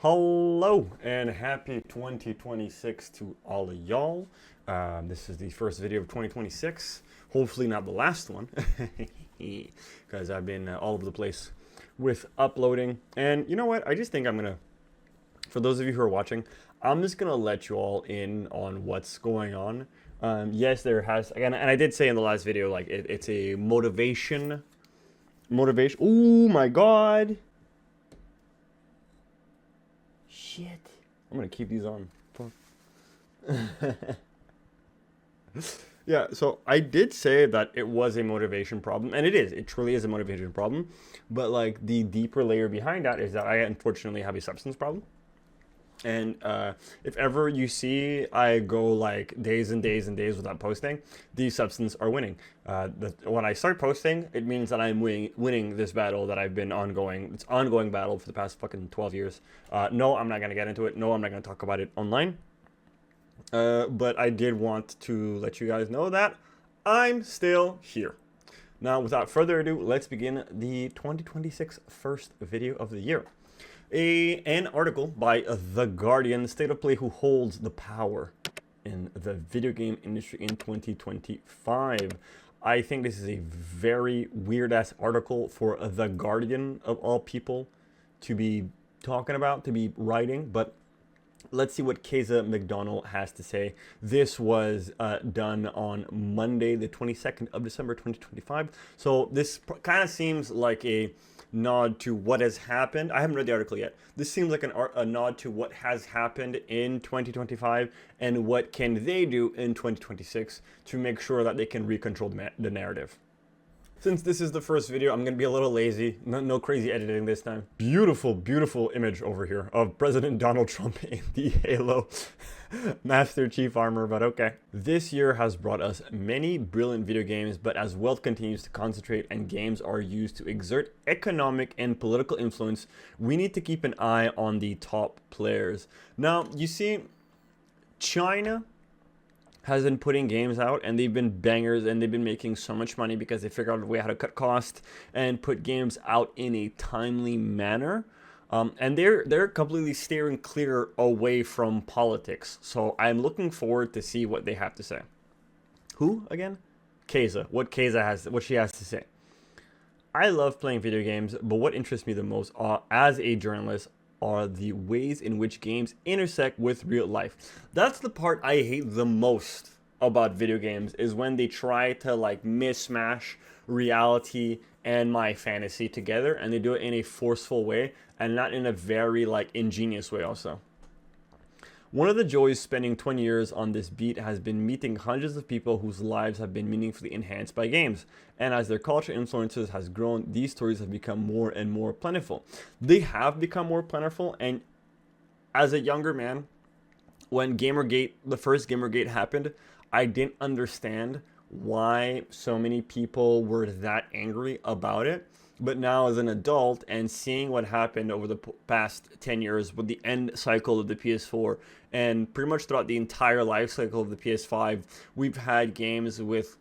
Hello and happy 2026 to all of y'all. This is the first video of 2026. Hopefully not the last one, because I've been all over the place with uploading. And you know what? I just think I'm gonna, for those of you who are watching, I'm just gonna let you all in on what's going on. Yes, there has, again, and I did say in the last video, like it's a motivation. Oh my God. Shit. I'm gonna keep these on. Fuck. Yeah, so I did say that it was a motivation problem, and it is. It truly is a motivation problem. But like the deeper layer behind that is that I unfortunately have a substance problem. And if ever you see I go like days and days and days without posting, these substances are winning. When I start posting, it means that I'm winning this battle that I've been ongoing. It's ongoing battle for the past fucking 12 years. No, I'm not going to get into it. No, I'm not going to talk about it online. But I did want to let you guys know that I'm still here. Now, without further ado, let's begin the 2026 first video of the year. An article by The Guardian, State of Play, who holds the power in the video game industry in 2025. I think this is a very weird-ass article for The Guardian, of all people, to be talking about, to be writing, but let's see what Keza McDonald has to say. This was done on Monday, the 22nd of December, 2025. So this kind of seems like a nod to what has happened. I haven't read the article yet. This seems like a nod to what has happened in 2025 and what can they do in 2026 to make sure that they can recontrol the narrative. Since this is the first video, I'm going to be a little lazy. No crazy editing this time. Beautiful, beautiful image over here of President Donald Trump in the Halo Master Chief armor, but okay. This year has brought us many brilliant video games, but as wealth continues to concentrate and games are used to exert economic and political influence, we need to keep an eye on the top players. Now, you see, China has been putting games out, and they've been bangers, and they've been making so much money because they figured out a way how to cut cost and put games out in a timely manner. And they're completely steering clear away from politics. So I'm looking forward to see what they have to say. Who again? Keza. What she has to say. I love playing video games, but what interests me the most as a journalist are the ways in which games intersect with real life. That's the part I hate the most about video games, is when they try to like mishmash reality and my fantasy together, and they do it in a forceful way and not in a very like ingenious way also. One of the joys spending 20 years on this beat has been meeting hundreds of people whose lives have been meaningfully enhanced by games. And as their culture influences has grown, these stories have become more and more plentiful. They have become more plentiful, and as a younger man, when Gamergate, the first Gamergate happened, I didn't understand why so many people were that angry about it. But now as an adult and seeing what happened over the past 10 years with the end cycle of the PS4 and pretty much throughout the entire life cycle of the PS5, we've had games with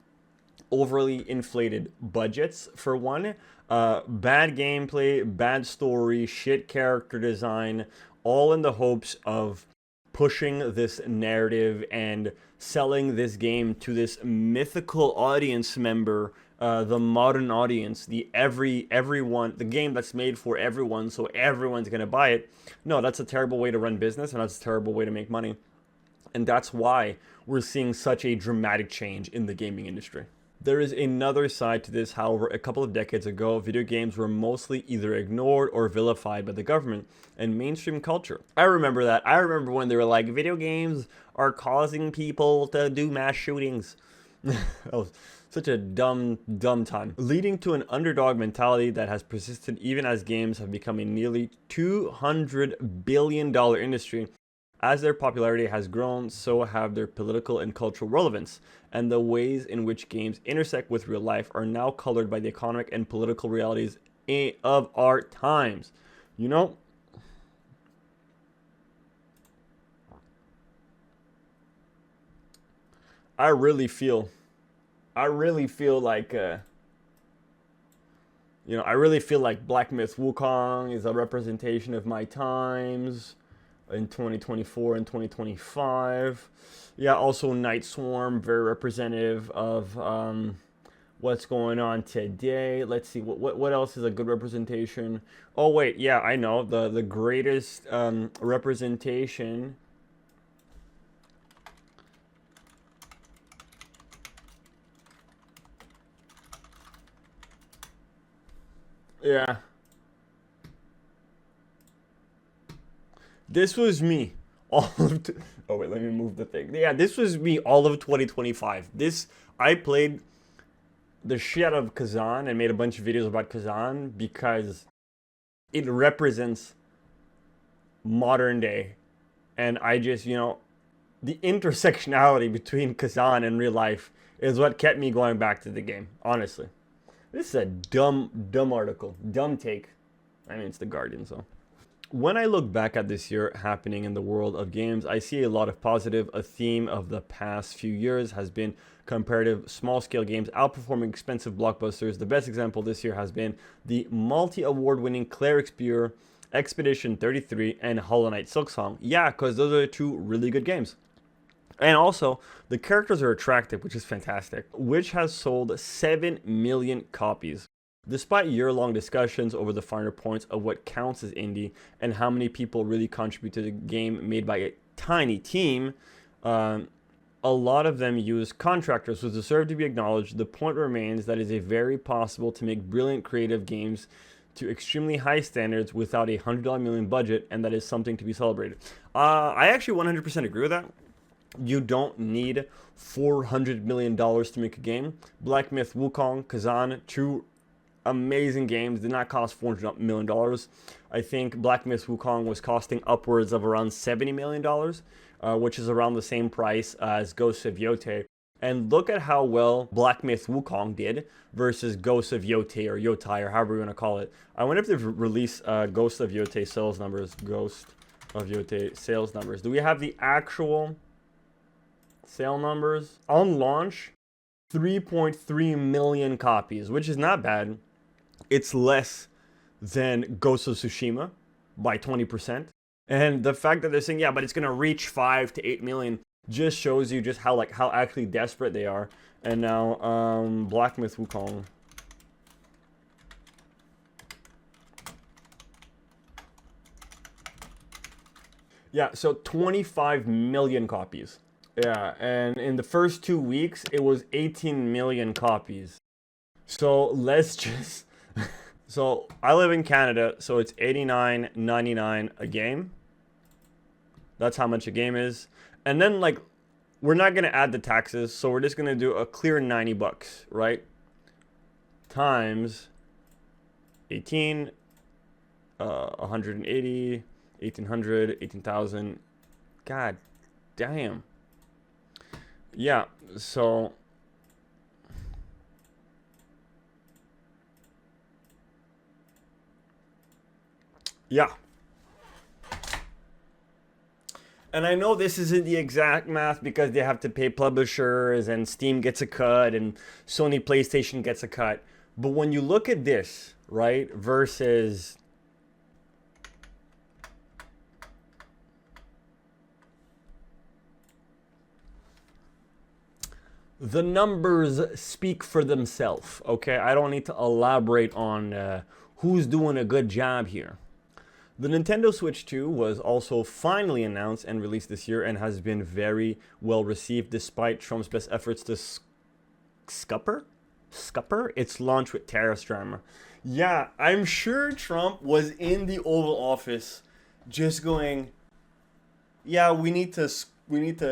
overly inflated budgets for one, bad gameplay, bad story, shit character design, all in the hopes of pushing this narrative and selling this game to this mythical audience member, the modern audience, the game that's made for everyone, so everyone's gonna buy it. No, that's a terrible way to run business, and that's a terrible way to make money. And that's why we're seeing such a dramatic change in the gaming industry. There is another side to this. However, a couple of decades ago, video games were mostly either ignored or vilified by the government and mainstream culture. I remember that. I remember when they were like, video games are causing people to do mass shootings. That was such a dumb time. Leading to an underdog mentality that has persisted even as games have become a nearly $200 billion industry. As their popularity has grown, so have their political and cultural relevance, and the ways in which games intersect with real life are now colored by the economic and political realities of our times. You know, I really feel like You know, I really feel like Black Myth Wukong is a representation of my times in 2024 and 2025. Yeah, also Night Swarm, very representative of what's going on today. Let's see, what else is a good representation? Oh wait, yeah, I know the greatest representation. Yeah, this was me. All of oh wait, let me move the thing. Yeah, this was me all of 2025. This I played the shit out of Kazan and made a bunch of videos about Kazan because it represents modern day. And I just, you know, the intersectionality between Kazan and real life is what kept me going back to the game, honestly. This is a dumb article. Dumb take. I mean, it's The Guardian, so. When I look back at this year happening in the world of games, I see a lot of positive. A theme of the past few years has been comparative small-scale games outperforming expensive blockbusters. The best example this year has been the multi-award-winning Cleric's Bureau, Expedition 33, and Hollow Knight Silksong. Yeah, because those are two really good games. And also, the characters are attractive, which is fantastic, which has sold 7 million copies. Despite year-long discussions over the finer points of what counts as indie and how many people really contribute to the game made by a tiny team, a lot of them use contractors, which deserve to be acknowledged. The point remains that it is very possible to make brilliant creative games to extremely high standards without a $100 million budget, and that is something to be celebrated. I actually 100% agree with that. You don't need $400 million to make a game. Black Myth Wukong, Kazan, two amazing games, did not cost $400 million. I think Black Myth Wukong was costing upwards of around $70 million, which is around the same price as Ghosts of Yote. And look at how well Black Myth Wukong did versus Ghosts of Yote or Yotai or however you want to call it. I wonder if they've released Ghosts of Yote sales numbers. Ghost of Yote sales numbers. Do we have the actual sale numbers? On launch, 3.3 million copies, which is not bad. It's less than Ghost of Tsushima by 20%. And the fact that they're saying, yeah, but it's going to reach 5 to 8 million just shows you just how actually desperate they are. And now Black Myth Wukong. Yeah, so 25 million copies. Yeah, and in the first 2 weeks, it was 18 million copies. So let's just... So I live in Canada, so it's $89.99 a game. That's how much a game is. And then, like, we're not going to add the taxes, so we're just going to do a clear 90 bucks, right? Times 18, 180, 1800, 18,000. God damn. Yeah, so... Yeah. And I know this isn't the exact math because they have to pay publishers and Steam gets a cut and Sony PlayStation gets a cut. But when you look at this, right, versus the numbers speak for themselves, okay? I don't need to elaborate on who's doing a good job here. The Nintendo Switch 2 was also finally announced and released this year and has been very well received despite Trump's best efforts to scupper its launch with tariff drama. Yeah, I'm sure Trump was in the Oval Office just going, yeah, we need to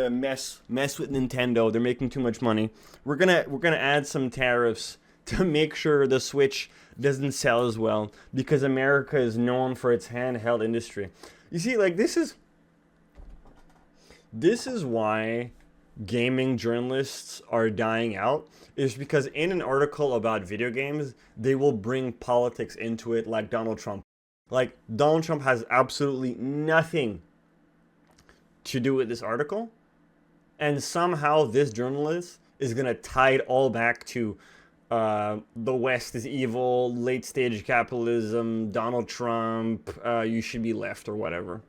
mess with Nintendo. They're making too much money. We're gonna add some tariffs to make sure the Switch doesn't sell as well because America is known for its handheld industry. You see, like this is why gaming journalists are dying out, is because in an article about video games, they will bring politics into it like Donald Trump. Like Donald Trump has absolutely nothing to do with this article, and somehow this journalist is going to tie it all back to the West is evil, late stage capitalism, Donald Trump, you should be left or whatever.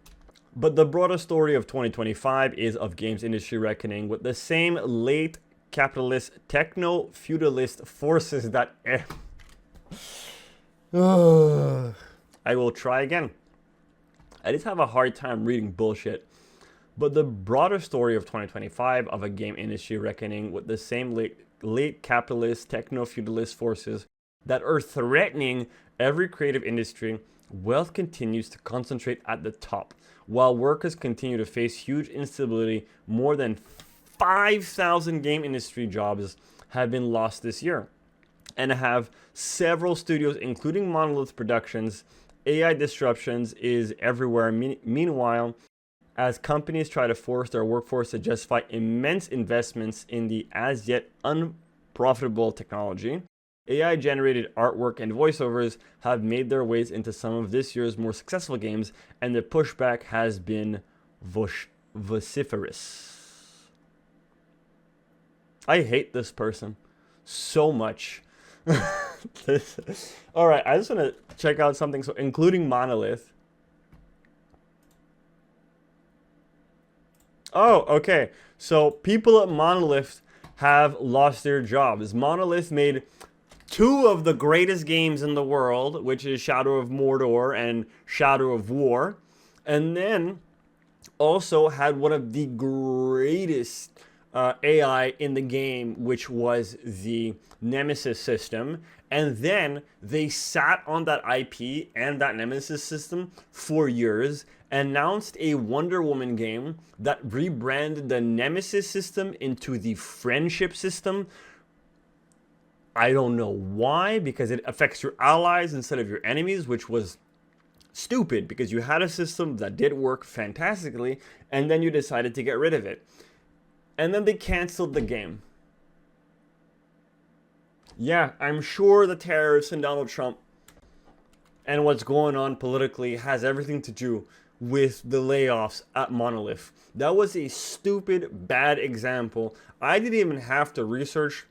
But the broader story of 2025 is of games industry reckoning with the same late capitalist techno-feudalist forces that... I will try again. I just have a hard time reading bullshit. But the broader story of 2025 of a game industry reckoning with the same late capitalist techno-feudalist forces that are threatening every creative industry, wealth continues to concentrate at the top, while workers continue to face huge instability. More than 5,000 game industry jobs have been lost this year, and have several studios, including Monolith Productions. AI disruptions is everywhere. Meanwhile, as companies try to force their workforce to justify immense investments in the as yet unprofitable technology, AI-generated artwork and voiceovers have made their ways into some of this year's more successful games, and the pushback has been vociferous. I hate this person so much. Alright, I just want to check out something. So, including Monolith. Oh, okay. So, people at Monolith have lost their jobs. Monolith made two of the greatest games in the world, which is Shadow of Mordor and Shadow of War. And then also had one of the greatest AI in the game, which was the Nemesis system. And then they sat on that IP and that Nemesis system for years, announced a Wonder Woman game that rebranded the Nemesis system into the Friendship system. I don't know why, because it affects your allies instead of your enemies, which was stupid because you had a system that did work fantastically and then you decided to get rid of it. And then they canceled the game. Yeah, I'm sure the tariffs and Donald Trump and what's going on politically has everything to do with the layoffs at Monolith. That was a stupid, bad example. I didn't even have to research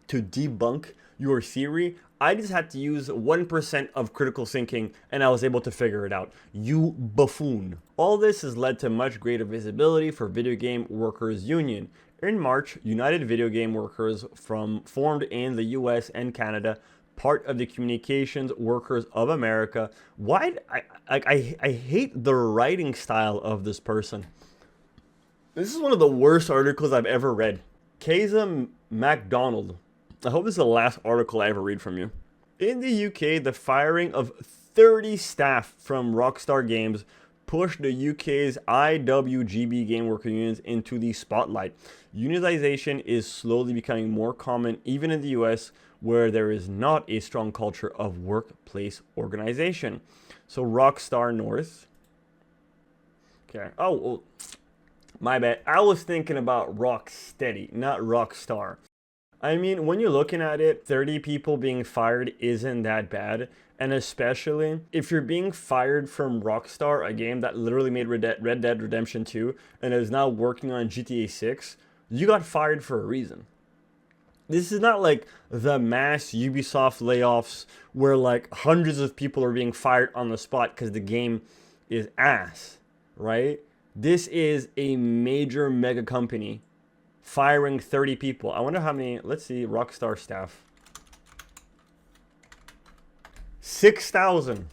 to debunk your theory. I just had to use 1% of critical thinking and I was able to figure it out. You buffoon. All this has led to much greater visibility for Video Game Workers Union. In March, United Video Game Workers formed in the US and Canada, part of the Communications Workers of America. Why? I hate the writing style of this person. This is one of the worst articles I've ever read. Keza MacDonald. I hope this is the last article I ever read from you. In the UK, the firing of 30 staff from Rockstar Games pushed the UK's IWGB Game Worker Unions into the spotlight. Unionization is slowly becoming more common even in the US, where there is not a strong culture of workplace organization. So Rockstar North. Okay. Oh, well, my bad. I was thinking about Rocksteady, not Rockstar. I mean, when you're looking at it, 30 people being fired isn't that bad. And especially if you're being fired from Rockstar, a game that literally made Red Dead Redemption 2 and is now working on GTA 6, you got fired for a reason. This is not like the mass Ubisoft layoffs where like hundreds of people are being fired on the spot because the game is ass, right? This is a major mega company firing 30 people. I wonder how many, let's see, Rockstar staff. 6,000.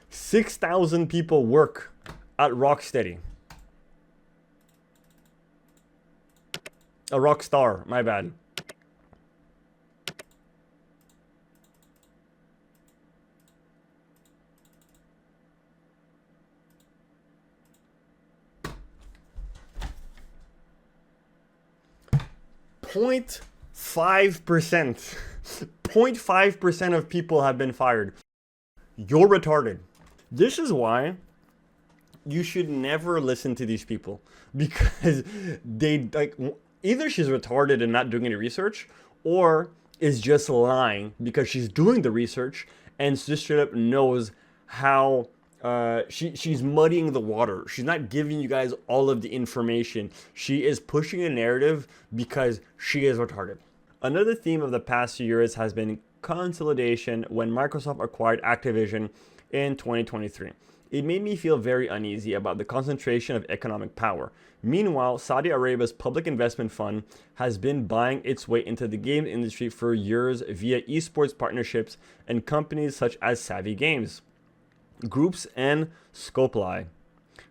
6,000 people work at Rocksteady. A Rockstar, my bad. .5%. 0.5% of people have been fired. You're retarded. This is why you should never listen to these people, because they like either she's retarded and not doing any research, or is just lying because she's doing the research and just straight up knows how she's muddying the water. She's not giving you guys all of the information. She is pushing a narrative because she is retarded. Another theme of the past few years has been consolidation when Microsoft acquired Activision in 2023. It made me feel very uneasy about the concentration of economic power. Meanwhile, Saudi Arabia's public investment fund has been buying its way into the game industry for years via esports partnerships and companies such as Savvy Games, Groups, and Scopely.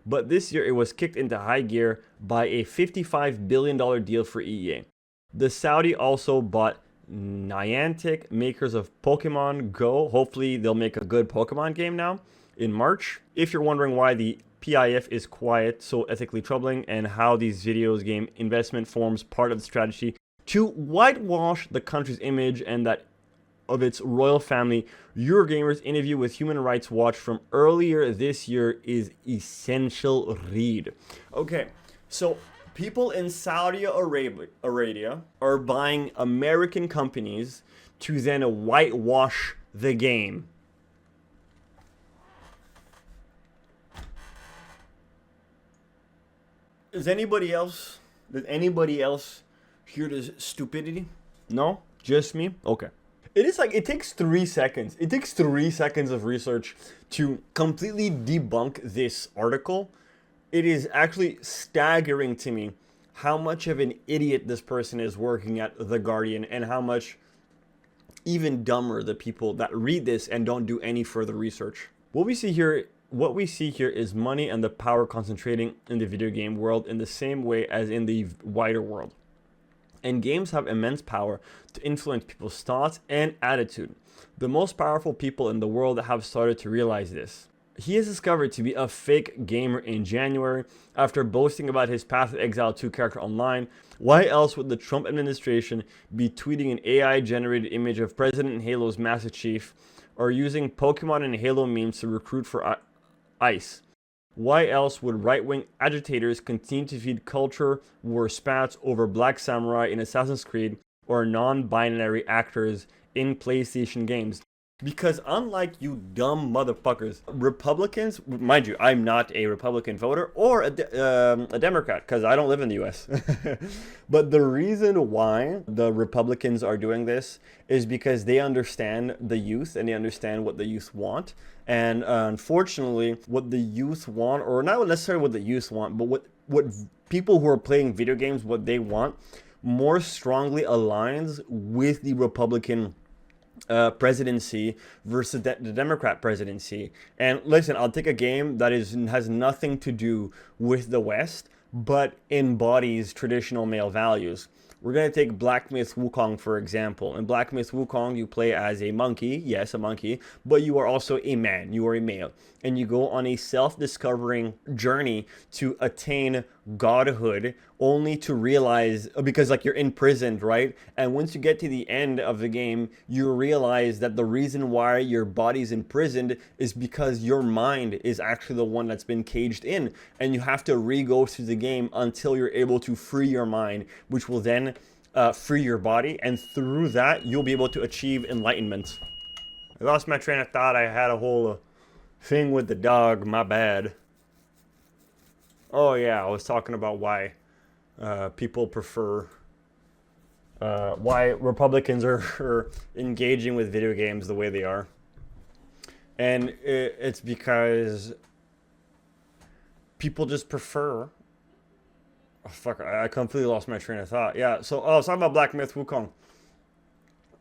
But this year it was kicked into high gear by a $55 billion deal for EA. The Saudi also bought Niantic, makers of Pokemon Go. Hopefully they'll make a good Pokemon game now in March. If you're wondering why the PIF is quiet, so ethically troubling, and how these videos game investment forms part of the strategy to whitewash the country's image and that of its royal family, Eurogamer's interview with Human Rights Watch from earlier this year is essential read. Okay, so people in Saudi Arabia are buying American companies to then whitewash the game. Does anybody else hear this stupidity? No? Just me? Okay. It is like, it takes 3 seconds. It takes 3 seconds of research to completely debunk this article. It is actually staggering to me how much of an idiot this person is working at The Guardian, and how much even dumber the people that read this and don't do any further research. What we see here is money and the power concentrating in the video game world in the same way as in the wider world. And games have immense power to influence people's thoughts and attitude. The most powerful people in the world have started to realize this. He is discovered to be a fake gamer in January after boasting about his Path of Exile 2 character online. Why else would the Trump administration be tweeting an AI-generated image of President Halo's Master Chief, or using Pokemon and Halo memes to recruit for ICE? Why else would right-wing agitators continue to feed culture war spats over Black Samurai in Assassin's Creed or non-binary actors in PlayStation games? Because unlike you dumb motherfuckers, Republicans, mind you, I'm not a Republican voter or a Democrat because I don't live in the US. But the reason why the Republicans are doing this is because they understand the youth and they understand what the youth want. And unfortunately, what the youth want, or not necessarily what the youth want, but what people who are playing video games, what they want, more strongly aligns with the Republican presidency versus the Democrat presidency. And listen, I'll take a game that has nothing to do with the West, but embodies traditional male values. We're going to take Black Myth Wukong, for example. In Black Myth Wukong, you play as a monkey. Yes, a monkey. But you are also a man. You are a male. And you go on a self-discovering journey to attain godhood, only to realize, because like you're imprisoned, right? And once you get to the end of the game, you realize that the reason why your body's imprisoned is because your mind is actually the one that's been caged in. And you have to re-go through the game until you're able to free your mind, which will then free your body. And through that, you'll be able to achieve enlightenment. I lost my train of thought. I had a whole thing with the dog. My bad. Oh yeah, I was talking about why people prefer, why Republicans are engaging with video games the way they are. And it's because people just prefer, oh, fuck, I completely lost my train of thought. Yeah, so I was talking about Black Myth Wukong.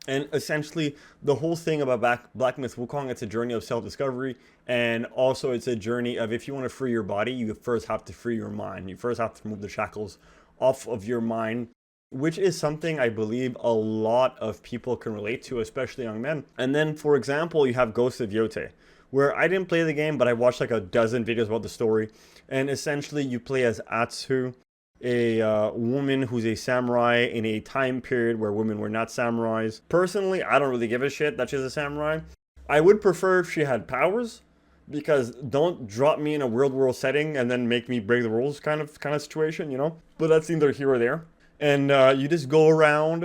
And essentially, the whole thing about Black Myth Wukong, it's a journey of self-discovery. And also, it's a journey of, if you want to free your body, you first have to free your mind. You first have to remove the shackles off of your mind, which is something I believe a lot of people can relate to, especially young men. And then, for example, you have Ghost of Yote, where I didn't play the game, but I watched like a dozen videos about the story. And essentially, you play as Atsu, a woman who's a samurai in a time period where women were not samurais. Personally, I don't really give a shit that she's a samurai. I would prefer if she had powers, because don't drop me in a real world setting and then make me break the rules kind of situation, you know? But that's neither here or there. And you just go around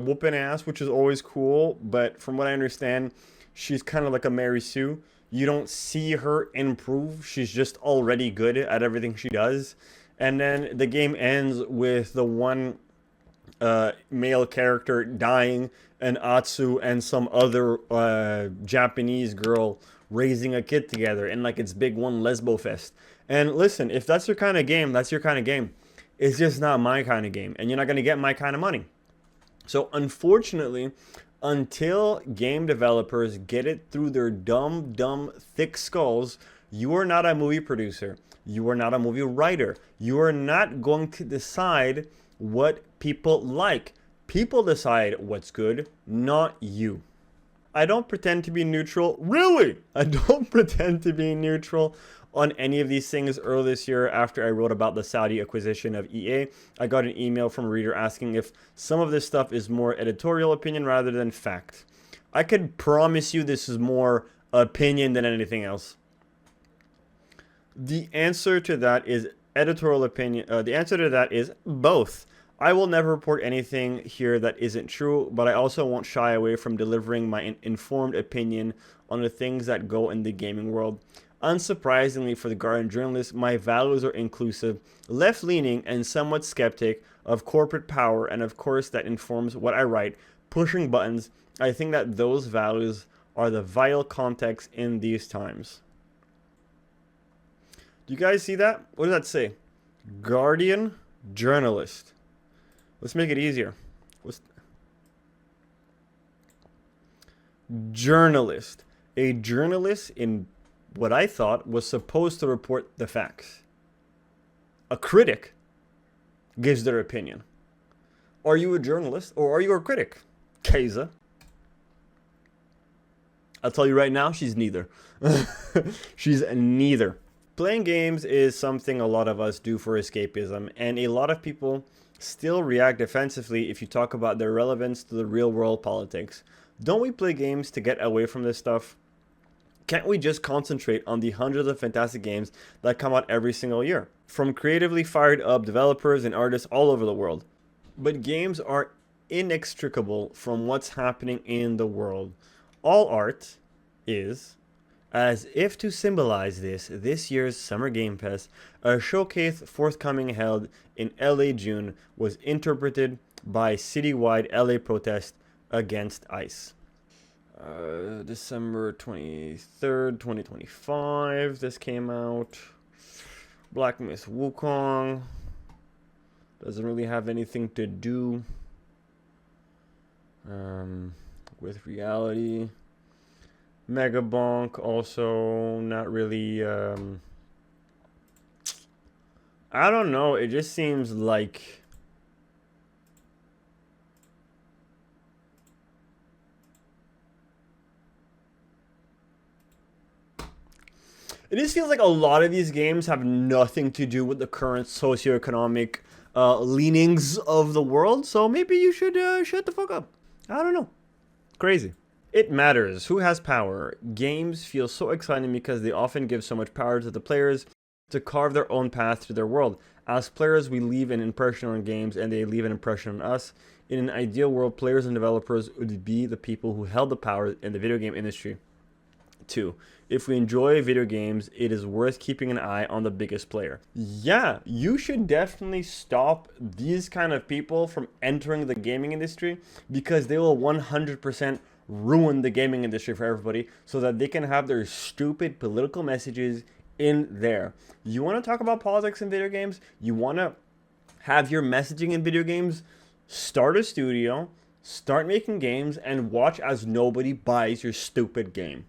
whooping ass, which is always cool. But from what I understand, she's kind of like a Mary Sue. You don't see her improve. She's just already good at everything she does. And then the game ends with the one male character dying, and Atsu and some other Japanese girl raising a kid together, and like it's big one lesbo fest. And listen, if that's your kind of game, that's your kind of game. It's just not my kind of game, and you're not gonna get my kind of money. So unfortunately, until game developers get it through their dumb, thick skulls, you are not a movie producer. You are not a movie writer. You are not going to decide what people like. People decide what's good, not you. I don't pretend to be neutral. Really? I don't pretend to be neutral on any of these things. Earlier this year, after I wrote about the Saudi acquisition of EA, I got an email from a reader asking if some of this stuff is more editorial opinion rather than fact. I could promise you this is more opinion than anything else. The answer to that is editorial opinion. The answer to that is both. I will never report anything here that isn't true, but I also won't shy away from delivering my informed opinion on the things that go in the gaming world. Unsurprisingly for the Guardian journalist, my values are inclusive, left-leaning, and somewhat skeptic of corporate power, and of course that informs what I write. Pushing buttons, I think that those values are the vital context in these times. Do you guys see that? What does that say? Guardian journalist. Let's make it easier. Journalist. A journalist in what I thought was supposed to report the facts. A critic gives their opinion. Are you a journalist or are you a critic? Kaiser. I'll tell you right now, she's neither. She's neither. Playing games is something a lot of us do for escapism, and a lot of people still react defensively if you talk about their relevance to the real world politics. Don't we play games to get away from this stuff? Can't we just concentrate on the hundreds of fantastic games that come out every single year from creatively fired up developers and artists all over the world? But games are inextricable from what's happening in the world. All art is, as if to symbolize this year's Summer Game Fest, a showcase forthcoming held in LA June was interpreted by citywide LA protest against ICE. December 23rd, 2025, this came out. Black Myth Wukong. Doesn't really have anything to do with reality. Megabonk also not really. I don't know. It just seems like it just feels like a lot of these games have nothing to do with the current socioeconomic leanings of the world. So maybe you should shut the fuck up. I don't know. Crazy. It matters who has power. Games feel so exciting because they often give so much power to the players to carve their own path to their world. As players, we leave an impression on games and they leave an impression on us. In an ideal world, players and developers would be the people who held the power in the video game industry. 2. If we enjoy video games, it is worth keeping an eye on the biggest player. Yeah, you should definitely stop these kind of people from entering the gaming industry because they will 100% ruin the gaming industry for everybody so that they can have their stupid political messages in there. You want to talk about politics in video games? You want to have your messaging in video games? Start a studio, start making games, and watch as nobody buys your stupid game.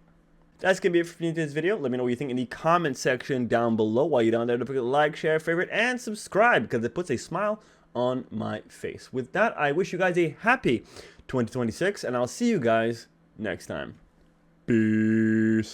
That's going to be it for today's video. Let me know what you think in the comment section down below. While you're down there, don't forget to like, share, favorite, and subscribe because it puts a smile on my face. With that, I wish you guys a happy 2026, and I'll see you guys next time. Peace.